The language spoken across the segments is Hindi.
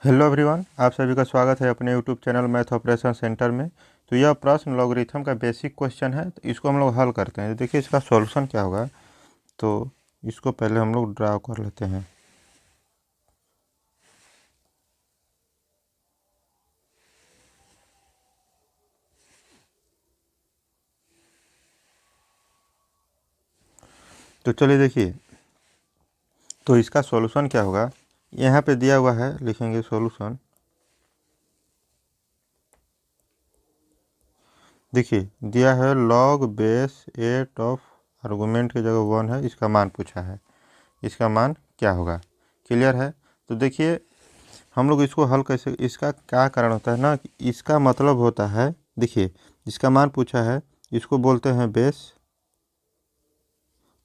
हेलो एवरीवन, आप सभी का स्वागत है अपने YouTube channel math operation centre में। तो यह प्रश्न लॉगरिथम का बेसिक क्वेश्चन है, तो इसको हम लोग हल करते हैं। तो देखिए इसका सॉल्यूशन क्या होगा। तो इसको पहले हम लोग ड्रा कर लेते हैं। तो चलिए देखिए, तो इसका सॉल्यूशन क्या होगा। यहाँ पे दिया हुआ है, लिखेंगे सॉल्यूशन। देखिए दिया है log बेस 8 ऑफ आर्गूमेंट की जगह 1 है, इसका मान पूछा है। इसका मान क्या होगा, क्लियर है। तो देखिए हम लोग इसको हल कैसे, इसका क्या कारण होता है ना कि इसका मतलब होता है, देखिए इसका मान पूछा है, इसको बोलते हैं बेस,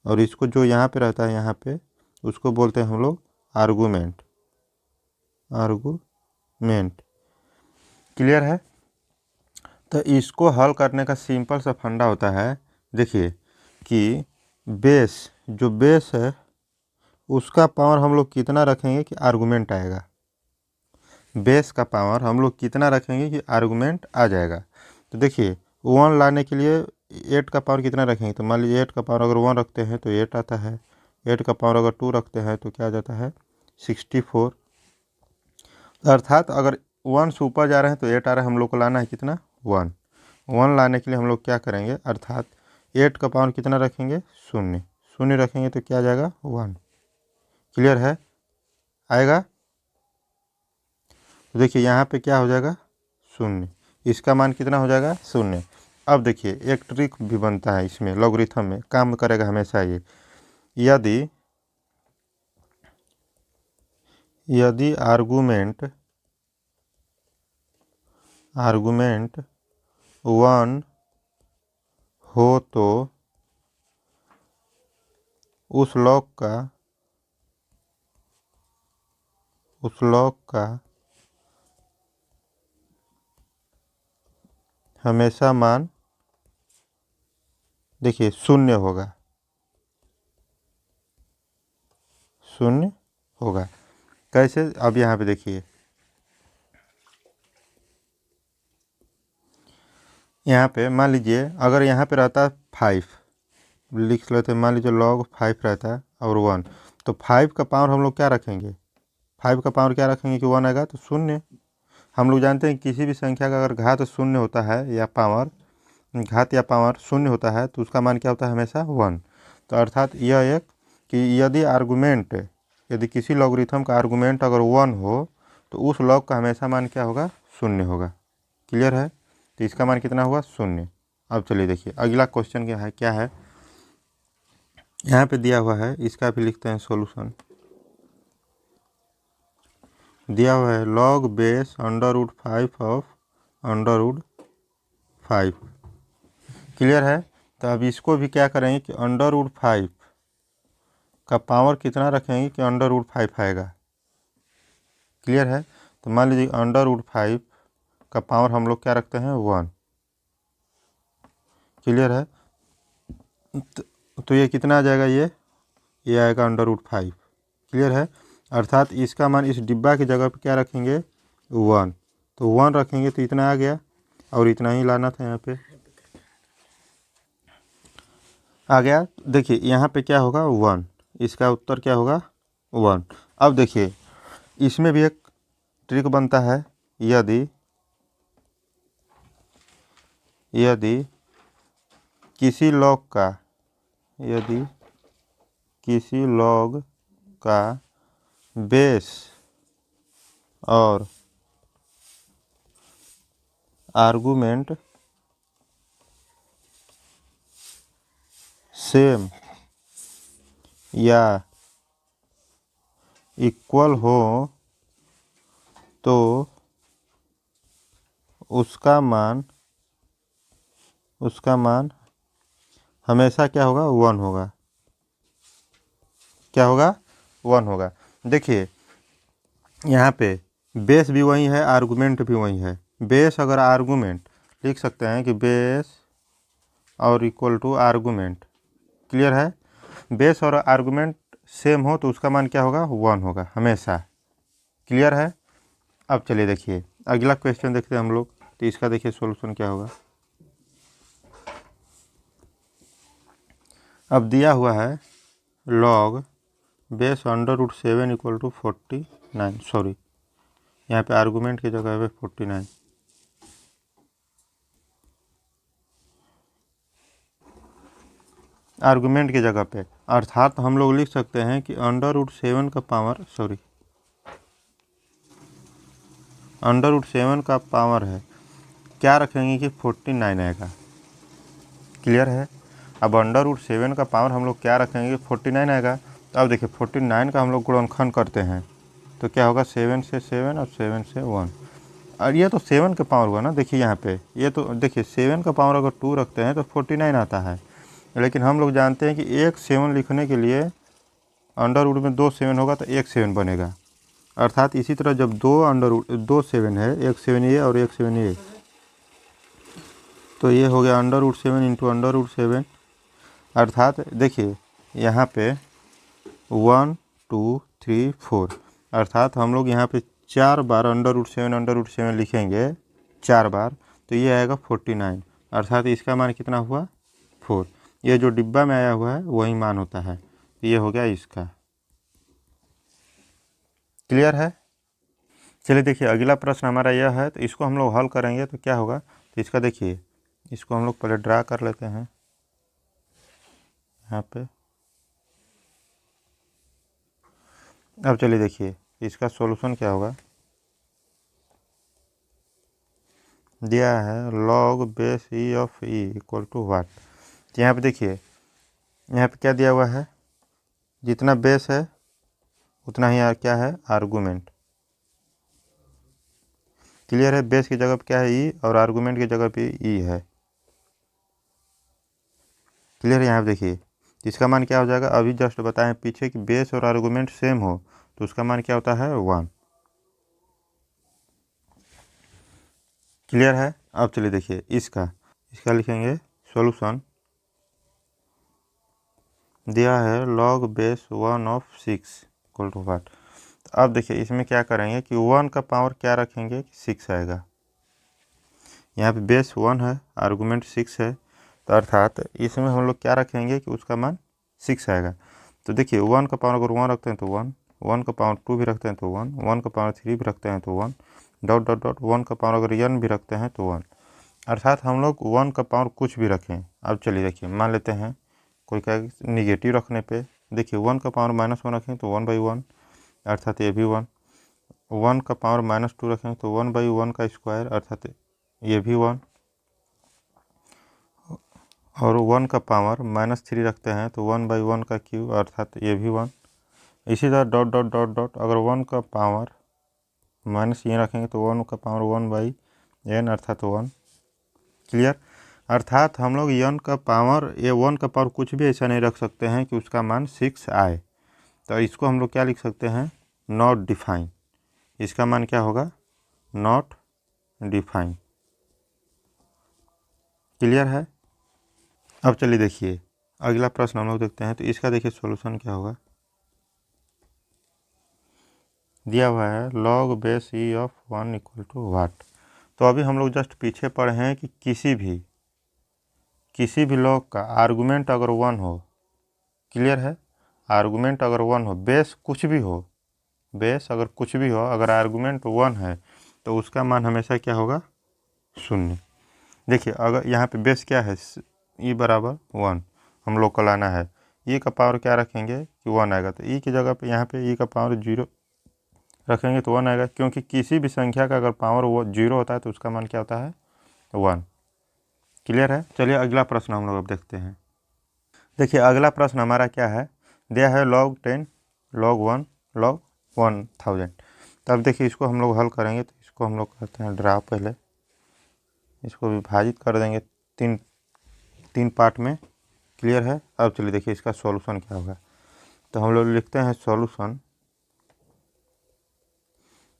और इसको जो यहाँ पे रहता है यहाँ पे उसको बोलते हैं हम लोग आर्गूमेंट। आर्गूमेंट क्लियर है। तो इसको हल करने का सिंपल सा फंडा होता है, देखिए कि बेस, जो बेस है उसका पावर हम लोग कितना रखेंगे कि आर्गूमेंट आएगा। बेस का पावर हम लोग कितना रखेंगे कि आर्गूमेंट आ जाएगा। तो देखिए 1 लाने के लिए 8 का पावर कितना रखेंगे। तो मान लीजिए 8 का पावर अगर 1 रखते हैं तो 8 आता है। 8 का पावर अगर 2 रखते हैं तो क्या आ जाता है 64। अर्थात अगर 1 से ऊपर जा रहे हैं तो 8 आ रहा है, हम लोग को लाना है कितना 1। 1 लाने के लिए हम लोग क्या करेंगे, अर्थात 8 का पावर कितना रखेंगे 0। 0 रखेंगे तो क्या आ जाएगा 1। क्लियर है, आएगा। तो देखिए यहाँ पे क्या हो जाएगा 0, इसका मान कितना हो जाएगा 0। अब देखिए एक ट्रिक भी बनता है इसमें, लॉगरिथम में काम करेगा हमेशा ये। यदि आर्गूमेंट 1 हो तो उस लॉग का हमेशा मान देखिए 0 होगा। 0 होगा कैसे, अब यहाँ पे देखिए, यहाँ पे मान लीजिए अगर यहाँ पे रहता 5, लिख लेते हैं, मान लीजिए log 5 रहता है और 1, तो 5 का पावर हम लोग क्या रखेंगे, 5 का पावर क्या रखेंगे कि 1 आएगा तो 0। हम लोग जानते हैं किसी भी संख्या का अगर घात 0 होता है या पावर, घात या पावर 0 होता है तो उसका मान क्या होता है हमेशा 1। तो अर्थात यह एक कि यदि किसी लॉगरिथम का आर्गूमेंट अगर 1 हो तो उस लॉग का हमेशा मान क्या होगा 0 होगा। क्लियर है, तो इसका मान कितना हुआ 0। अब चलिए देखिए अगला क्वेश्चन क्या है, यहाँ पे दिया हुआ है, इसका भी लिखते हैं सॉल्यूशन। दिया हुआ है log बेस √5 ऑफ √5। क्लियर है। तो अब इसको भी क्या करेंगे कि √5 का पावर कितना रखेंगे कि √5 आएगा। क्लियर है। तो मान लीजिए √5 का पावर हम लोग क्या रखते हैं 1। क्लियर है। तो ये कितना आ जाएगा, ये आएगा √5। क्लियर है। अर्थात इसका मान इस डिब्बा की जगह पे क्या रखेंगे 1। तो 1 रखेंगे तो इतना आ गया, और इतना ही लाना था यहाँ पे आ गया। देखिए यहाँ पे क्या होगा 1, इसका उत्तर क्या होगा 1। अब देखिए इसमें भी एक ट्रिक बनता है, यदि किसी लॉग का बेस और आर्गूमेंट सेम या इक्वल हो तो उसका मान हमेशा क्या होगा 1 होगा। क्या होगा 1 होगा। देखिए यहाँ पे बेस भी वही है, आर्गूमेंट भी वही है। बेस अगर आर्गूमेंट लिख सकते हैं कि बेस और इक्वल टू आर्गूमेंट। क्लियर है। बेस और आर्गूमेंट सेम हो तो उसका मान क्या होगा 1 होगा हमेशा। क्लियर है। अब चलिए देखिए अगला क्वेश्चन देखते हैं हम लोग। तो इसका देखिए सॉल्यूशन क्या होगा। अब दिया हुआ है log base √7 equal to 49, sorry यहाँ पे आर्गूमेंट की जगह है 49। आर्गूमेंट की जगह पे अर्थात हम लोग लिख सकते हैं कि √7 का पावर, सॉरी √7 का पावर है, क्या रखेंगे कि 49 आएगा। क्लियर है। अब √7 का पावर हम लोग क्या रखेंगे, 49 आएगा। तो अब देखिए 49 का हम लोग गुणनखंड करते हैं तो क्या होगा, 7 से 7 और 7 से 1। और ये तो 7 का पावर हुआ ना। देखिए यहाँ पे ये तो देखिए 7 का पावर अगर 2 रखते हैं तो 49 आता है। लेकिन हम लोग जानते हैं कि एक 7 लिखने के लिए अंडर रूट में 2 7 होगा तो एक 7 बनेगा। अर्थात इसी तरह जब दो 7 है, एक 7 ये और एक 7 ये, तो ये हो गया √7 इंटू √7। अर्थात देखिए यहाँ पे 1 2 3 4, अर्थात हम लोग यहाँ पे 4 बार √7 लिखेंगे 4 बार, तो ये आएगा 49। अर्थात इसका मान कितना हुआ, 4। ये जो डिब्बा में आया हुआ है वही मान होता है। तो ये हो गया इसका। क्लियर है। चलिए देखिए अगला प्रश्न हमारा यह है। तो इसको हम लोग हल करेंगे तो क्या होगा। तो इसका देखिए इसको हम लोग पहले ड्रा कर लेते हैं यहाँ पे। अब चलिए देखिए इसका सॉल्यूशन क्या होगा। दिया है log base e of e equal to what. तो यहाँ पे देखिए यहाँ पे क्या दिया हुआ है, जितना बेस है उतना ही क्या है, आर्गूमेंट। क्लियर है। बेस की जगह पे क्या है, ई, और आर्गूमेंट की जगह पे ई है। क्लियर है। यहाँ पे देखिए इसका मान क्या हो जाएगा, अभी जस्ट बताएं पीछे कि बेस और आर्गूमेंट सेम हो तो उसका मान क्या होता है, 1। क्लियर है। अब चलिए देखिए इसका इसका लिखेंगे सॉल्यूशन। दिया है log base 1 of 6 equal to what. अब देखिए इसमें क्या करेंगे कि 1 का पावर क्या रखेंगे, 6 आएगा। यहाँ पे बेस 1 है, आर्गूमेंट 6 है, तो अर्थात इसमें हम लोग क्या रखेंगे कि उसका मान 6 आएगा। तो देखिए 1 का पावर अगर 1 रखते हैं तो 1, 1 का पावर 2 भी रखते हैं तो 1, 1 का पावर 3 भी रखते हैं तो 1, डॉट डॉट डॉट 1 का पावर अगर n भी रखते हैं तो 1। अर्थात हम लोग 1 का पावर कुछ भी रखें। अब चलिए देखिए मान लेते हैं कोई क्या निगेटिव रखने पे, देखिए 1 का पावर -1 रखें तो 1/1, अर्थात ये भी 1। 1 का पावर -2 रखें तो 1/1 का स्क्वायर, अर्थात ये भी 1। और 1 का पावर -3 रखते हैं तो 1/1 का क्यूब, अर्थात ये भी 1। इसी तरह डॉट डॉट डॉट डॉट अगर 1 का पावर माइनस ये रखेंगे तो 1 का पावर 1/n, अर्थात 1। क्लियर। अर्थात हम लोग n का पावर, ये 1 का पावर कुछ भी ऐसा नहीं रख सकते हैं कि उसका मान 6 आए। तो इसको हम लोग क्या लिख सकते हैं, नॉट डिफाइन। इसका मान क्या होगा, नॉट डिफाइन। क्लियर है। अब चलिए देखिए अगला प्रश्न हम लोग देखते हैं। तो इसका देखिए सॉल्यूशन क्या होगा। दिया हुआ है log base e of 1 equal to what. तो अभी हम लोग जस्ट पीछे पढ़े हैं कि किसी भी लॉग का आर्गूमेंट अगर 1 हो, क्लियर है, आर्गूमेंट अगर 1 हो, बेस कुछ भी हो, बेस अगर कुछ भी हो, अगर आर्गूमेंट 1 है तो उसका मान हमेशा क्या होगा, 0। देखिए अगर यहाँ पे बेस क्या है, ई बराबर 1 हम लोग को लाना है। ई का पावर क्या रखेंगे कि 1 आएगा, तो ई की जगह पे यहाँ पे ई का पावर 0 रखेंगे तो 1 आएगा, क्योंकि किसी भी संख्या का अगर पावर वो 0 होता है तो उसका मान क्या होता है, 1। क्लियर है। चलिए अगला प्रश्न हम लोग अब देखते हैं। देखिए अगला प्रश्न हमारा क्या है, दिया है log 10 log 1 log 1000। तो अब देखिए इसको हम लोग हल करेंगे। तो इसको हम लोग करते हैं ड्रा, पहले इसको विभाजित कर देंगे तीन तीन पार्ट में। क्लियर है। अब चलिए देखिए इसका सॉल्यूशन क्या होगा। तो हम लोग लिखते हैं सॉल्यूशन।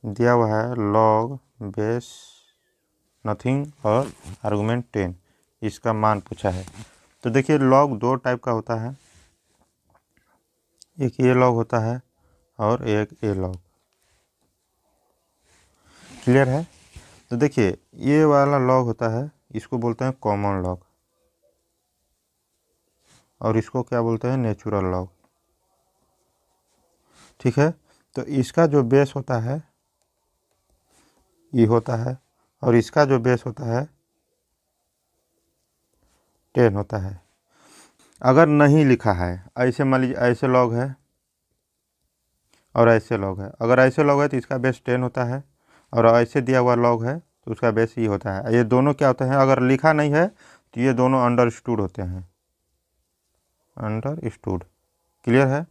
दिया हुआ है लॉग बेस नथिंग और आर्गूमेंट 10, इसका मान पूछा है। तो देखिए लॉग 2 टाइप का होता है, एक ये लॉग होता है और एक ए लॉग। क्लियर है। तो देखिए ये वाला लॉग होता है, इसको बोलते हैं कॉमन लॉग, और इसको क्या बोलते हैं, नेचुरल लॉग। ठीक है। तो इसका जो बेस होता है ये होता है, और इसका जो बेस होता है 10 होता है। अगर नहीं लिखा है, ऐसे मान लीजिए ऐसे लॉग है और ऐसे लॉग है, अगर ऐसे लॉग है तो इसका बेस 10 होता है, और ऐसे दिया हुआ लॉग है तो उसका बेस ये होता है। ये दोनों क्या होते हैं, अगर लिखा नहीं है तो ये दोनों अंडरस्टूड होते हैं, अंडरस्टूड। क्लियर है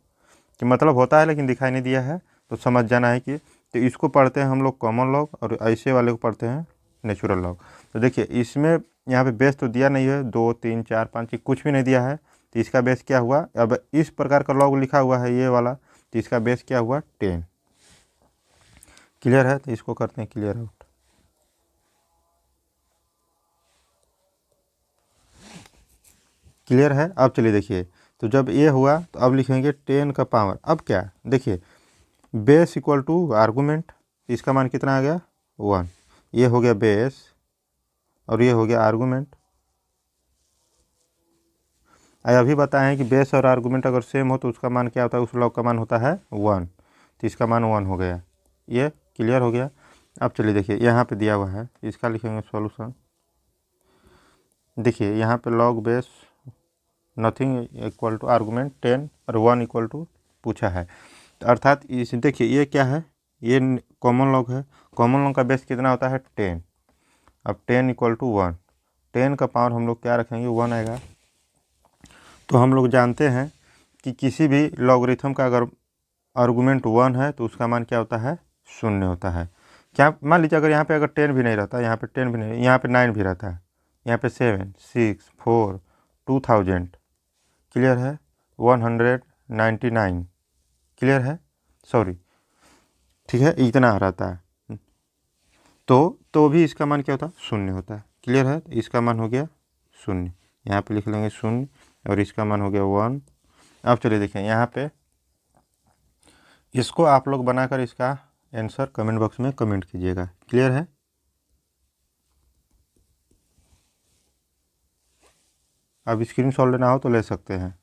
कि मतलब होता है लेकिन दिखाई नहीं दिया है, तो समझ जाना है कि, तो इसको पढ़ते हैं हम लोग कॉमन लॉग, और ऐसे वाले को पढ़ते हैं नेचुरल लॉग। तो देखिए इसमें यहाँ पे बेस तो दिया नहीं है, 2 3 4 5 कुछ भी नहीं दिया है, तो इसका बेस क्या हुआ। अब इस प्रकार का लॉग लिखा हुआ है ये वाला, तो इसका बेस क्या हुआ 10। क्लियर है। तो इसको करते हैं क्लियर आउट। क्लियर है। अब चलिए देखिए, तो जब ये हुआ तो अब लिखेंगे 10 का पावर। अब क्या देखिए, बेस इक्वल टू आर्गूमेंट, इसका मान कितना आ गया 1। ये हो गया बेस और ये हो गया आर्गूमेंट। अभी बताएं हैं कि बेस और आर्गूमेंट अगर सेम हो तो उसका मान क्या होता है, उस लॉग का मान होता है 1, तो इसका मान 1 हो गया। ये क्लियर हो गया। अब चलिए देखिए यहाँ पे दिया हुआ है, इसका लिखेंगे सॉल्यूशन। देखिए यहाँ पे log base nothing equal to argument 10 और 1 इक्वल टू पूछा है, तो अर्थात इस देखिए ये क्या है, ये कॉमन लॉग है। कॉमन लॉग का बेस कितना होता है 10। अब 10 इक्वल टू 1, 10 का पावर हम लोग क्या रखेंगे 1 आएगा। तो हम लोग जानते हैं कि किसी भी लॉगरिथम का अगर आर्गूमेंट 1 है तो उसका मान क्या होता है 0 होता है। क्या मान लीजिए अगर यहाँ पे अगर 10 भी नहीं रहता, यहाँ पे 10 भी नहीं, यहाँ पे 9 भी रहता है, यहाँ पे 7 6 4 2000, क्लियर है, 199, क्लियर है, सॉरी, ठीक है, इतना रहता है, तो भी इसका मान क्या होता है 0 होता है। क्लियर है। इसका मान हो गया 0, यहाँ पे लिख लेंगे 0, और इसका मान हो गया 1। अब चलिए देखें यहाँ पे, इसको आप लोग बनाकर इसका आंसर कमेंट बॉक्स में कमेंट कीजिएगा। क्लियर है। अब स्क्रीनशॉट लेना हो तो ले सकते हैं।